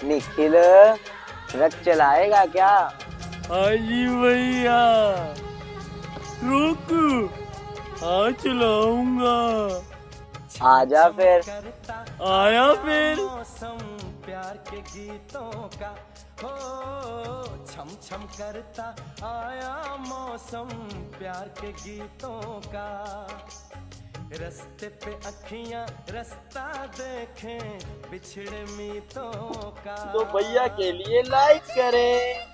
Nikhil, truck चलाएगा क्या? हाँ जी भैया, रुक, हाँ चलाऊंगा। आजा फिर। आया फिर। मौसम प्यार के गीतों का हो, छम छम करता आया मौसम प्यार के गीतों का। रस्ते पे अखियां रास्ता देखें बिछड़े मीतों का। तो भैया के लिए लाइक करें।